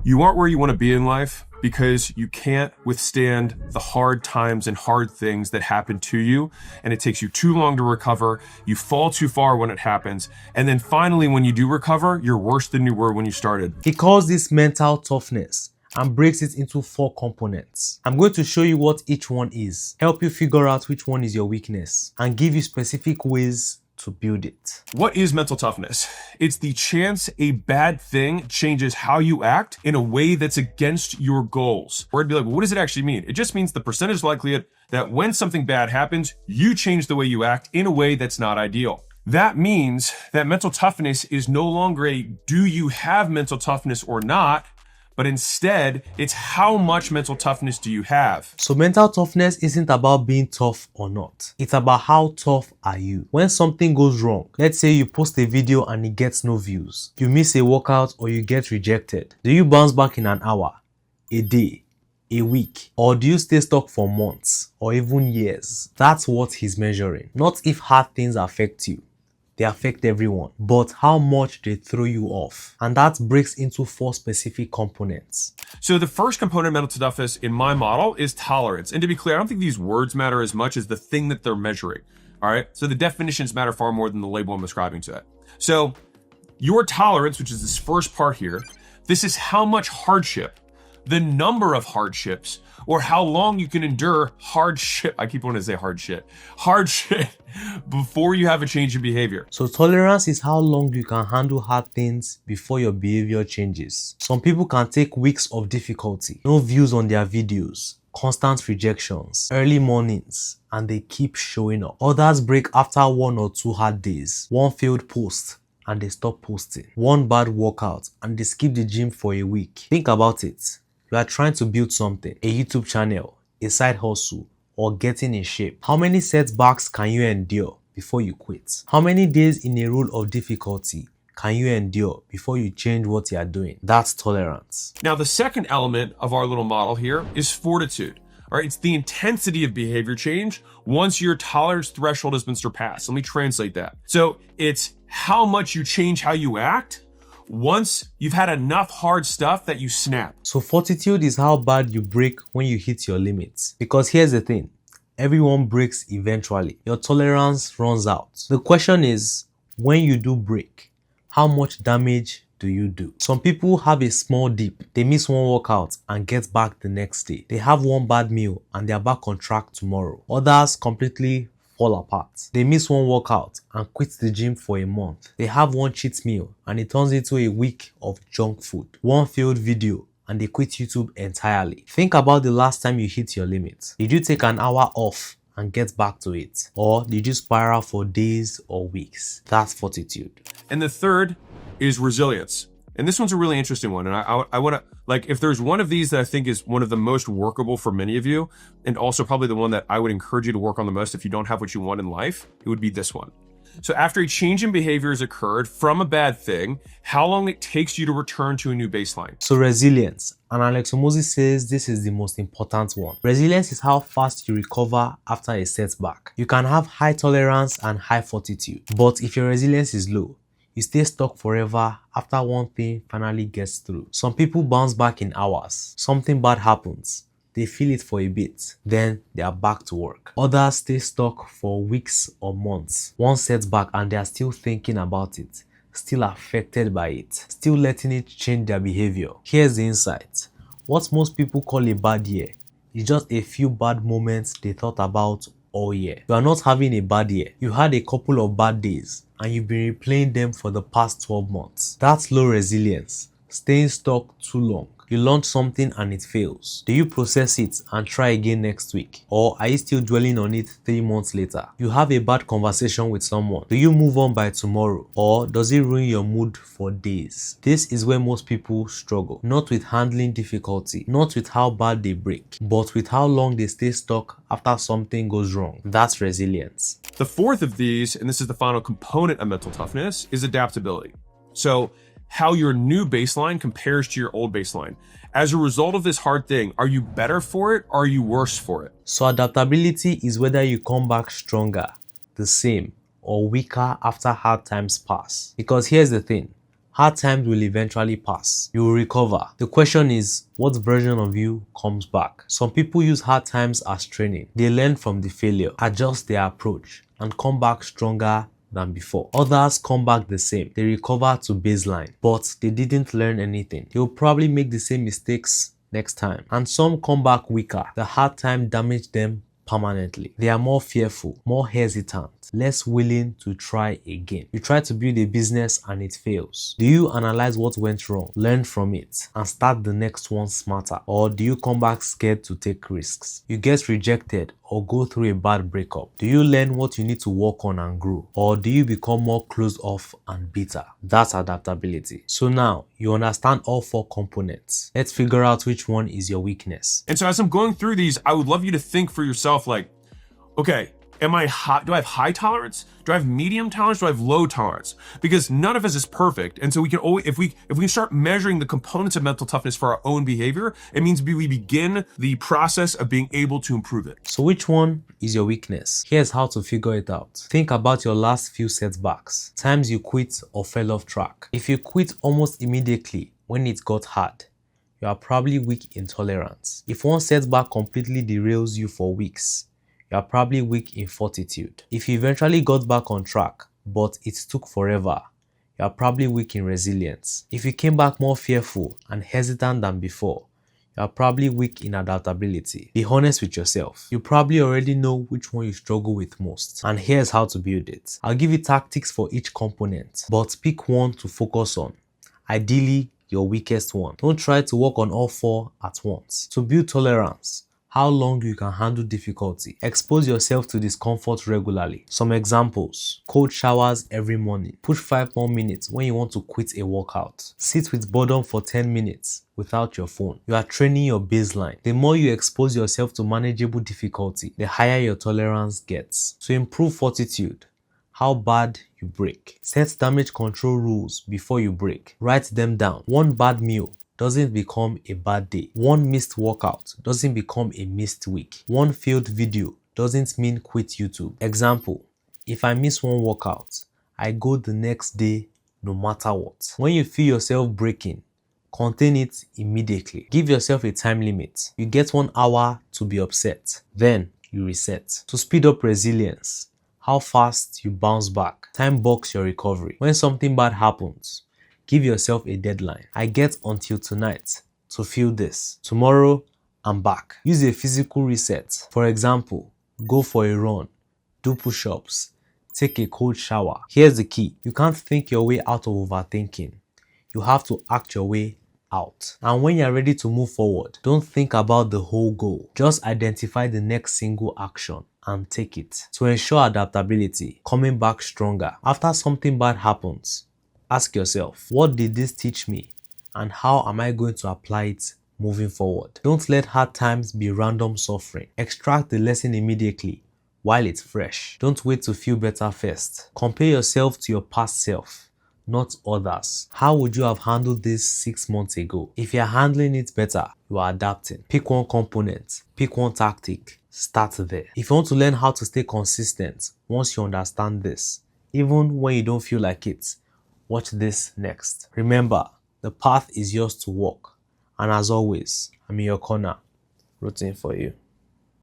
You aren't where you want to be in life because you can't withstand the hard times and hard things that happen to you, and it takes you too long to recover. You fall too far when it happens, and then finally when you do recover, you're worse than you were when you started. He calls this mental toughness and breaks it into 4 components. I'm going to show you what each one is, help you figure out which one is your weakness, and give you specific ways to build it. What is mental toughness? It's the chance a bad thing changes how you act in a way that's against your goals. Or it'd be like, well, what does it actually mean? It just means the percentage likelihood that when something bad happens, you change the way you act in a way that's not ideal. That means that mental toughness is no longer a do you have mental toughness or not, but instead, it's how much mental toughness do you have. So mental toughness isn't about being tough or not. It's about how tough are you. When something goes wrong, let's say you post a video and it gets no views, you miss a workout or you get rejected. Do you bounce back in an hour, a day, a week, or do you stay stuck for months or even years? That's what he's measuring. Not if hard things affect you. They affect everyone, but how much they throw you off. And that breaks into 4 specific components. So the first component of mental toughness in my model is tolerance. And to be clear, I don't think these words matter as much as the thing that they're measuring. All right. So the definitions matter far more than the label I'm ascribing to it. So your tolerance, which is this first part here, this is how much hardship, the number of hardships, or how long you can endure hardship. I keep wanting to say hardship before you have a change in behavior. So tolerance is how long you can handle hard things before your behavior changes. Some people can take weeks of difficulty, no views on their videos, constant rejections, early mornings, and they keep showing up. Others break after 1 or 2 hard days, 1 failed post, and they stop posting, 1 bad workout, and they skip the gym for a week. Think about it. You are trying to build something, a YouTube channel, a side hustle, or getting in shape. How many setbacks can you endure before you quit? How many days in a row of difficulty can you endure before you change what you are doing? That's tolerance. Now, the second element of our little model here is fortitude. All right, it's the intensity of behavior change once your tolerance threshold has been surpassed. Let me translate that. So it's how much you change how you act once you've had enough hard stuff that you snap. So fortitude is how bad you break when you hit your limits. Because here's the thing, everyone breaks eventually. Your tolerance runs out. The question is, when you do break, how much damage do you do? Some people have a small dip. They miss 1 workout and get back the next day. They have 1 bad meal and they're back on track tomorrow. Others completely fall apart. They miss 1 workout and quit the gym for a month. They have 1 cheat meal and it turns into a week of junk food. 1 failed video and they quit YouTube entirely. Think about the last time you hit your limit. Did you take an hour off and get back to it? Or did you spiral for days or weeks? That's fortitude. And the third is resilience. And this one's a really interesting one. And I want to, like, if there's one of these that I think is one of the most workable for many of you, and also probably the one that I would encourage you to work on the most if you don't have what you want in life, it would be this one. So after a change in behavior has occurred from a bad thing, how long it takes you to return to a new baseline. So resilience. And Hormozi says this is the most important one. Resilience is how fast you recover after a setback. You can have high tolerance and high fortitude. But if your resilience is low, you stay stuck forever after one thing finally gets through. Some people bounce back in hours. Something bad happens. They feel it for a bit, then they are back to work. Others stay stuck for weeks or months. One setback and they are still thinking about it, still affected by it, still letting it change their behavior. Here's the insight. What most people call a bad year is just a few bad moments they thought about all year. You are not having a bad year. You had a couple of bad days and you've been replaying them for the past 12 months. That's low resilience, staying stuck too long. You launch something and it fails. Do you process it and try again next week? Or are you still dwelling on it 3 months later? You have a bad conversation with someone. Do you move on by tomorrow? Or does it ruin your mood for days? This is where most people struggle. Not with handling difficulty, not with how bad they break, but with how long they stay stuck after something goes wrong. That's resilience. The fourth of these, and this is the final component of mental toughness, is adaptability. So how your new baseline compares to your old baseline. As a result of this hard thing, are you better for it or are you worse for it? So adaptability is whether you come back stronger, the same, or weaker after hard times pass. Because here's the thing, Hard times will eventually pass. You will recover. The question is, what version of you comes back? Some people use hard times as training. They learn from the failure, adjust their approach, and come back stronger than before. Others come back the same. They recover to baseline, but they didn't learn anything. They will probably make the same mistakes next time. And some come back weaker. The hard time damaged them permanently. They are more fearful, more hesitant, less willing to try again. You try to build a business and it fails. Do you analyze what went wrong, learn from it, and start the next one smarter? Or do you come back scared to take risks? You get rejected or go through a bad breakup. Do you learn what you need to work on and grow? Or do you become more closed off and bitter? That's adaptability. So now you understand all 4 components. Let's figure out which one is your weakness. And so as I'm going through these, I would love you to think for yourself like, okay, am I high? Do I have high tolerance? Do I have medium tolerance? Do I have low tolerance? Because none of us is perfect. And so we can always, if we can start measuring the components of mental toughness for our own behavior, it means we begin the process of being able to improve it. So which one is your weakness? Here's how to figure it out. Think about your last few setbacks, times you quit or fell off track. If you quit almost immediately when it got hard, you are probably weak in tolerance. If one setback completely derails you for weeks, you are probably weak in fortitude. If you eventually got back on track, but it took forever, you are probably weak in resilience. If you came back more fearful and hesitant than before, you are probably weak in adaptability. Be honest with yourself. You probably already know which one you struggle with most. And here's how to build it. I'll give you tactics for each component, but pick one to focus on. Ideally, your weakest one. Don't try to work on all 4 at once. To build tolerance, how long you can handle difficulty. Expose yourself to discomfort regularly. Some examples: cold showers every morning. Push 5 more minutes when you want to quit a workout. Sit with boredom for 10 minutes without your phone. You are training your baseline. The more you expose yourself to manageable difficulty, the higher your tolerance gets. To improve fortitude, how bad you break. Set damage control rules before you break. Write them down. One bad meal doesn't become a bad day. One missed workout doesn't become a missed week. One failed video doesn't mean quit YouTube. Example: if I miss one workout, I go the next day no matter what. When you feel yourself breaking, contain it immediately. Give yourself a time limit. You get 1 hour to be upset. Then you reset. To speed up resilience, how fast you bounce back. Time box your recovery. When something bad happens, give yourself a deadline. I get until tonight to feel this. Tomorrow, I'm back. Use a physical reset. For example, go for a run, do push-ups, take a cold shower. Here's the key. You can't think your way out of overthinking. You have to act your way out. And when you're ready to move forward, don't think about the whole goal. Just identify the next single action and take it. To ensure adaptability, coming back stronger. After something bad happens, ask yourself, what did this teach me and how am I going to apply it moving forward? Don't let hard times be random suffering. Extract the lesson immediately while it's fresh. Don't wait to feel better first. Compare yourself to your past self, not others. How would you have handled this 6 months ago? If you're handling it better, you are adapting. Pick one component, pick one tactic, start there. If you want to learn how to stay consistent once you understand this, even when you don't feel like it, watch this next. Remember, the path is yours to walk. And as always, I'm in your corner, rooting for you.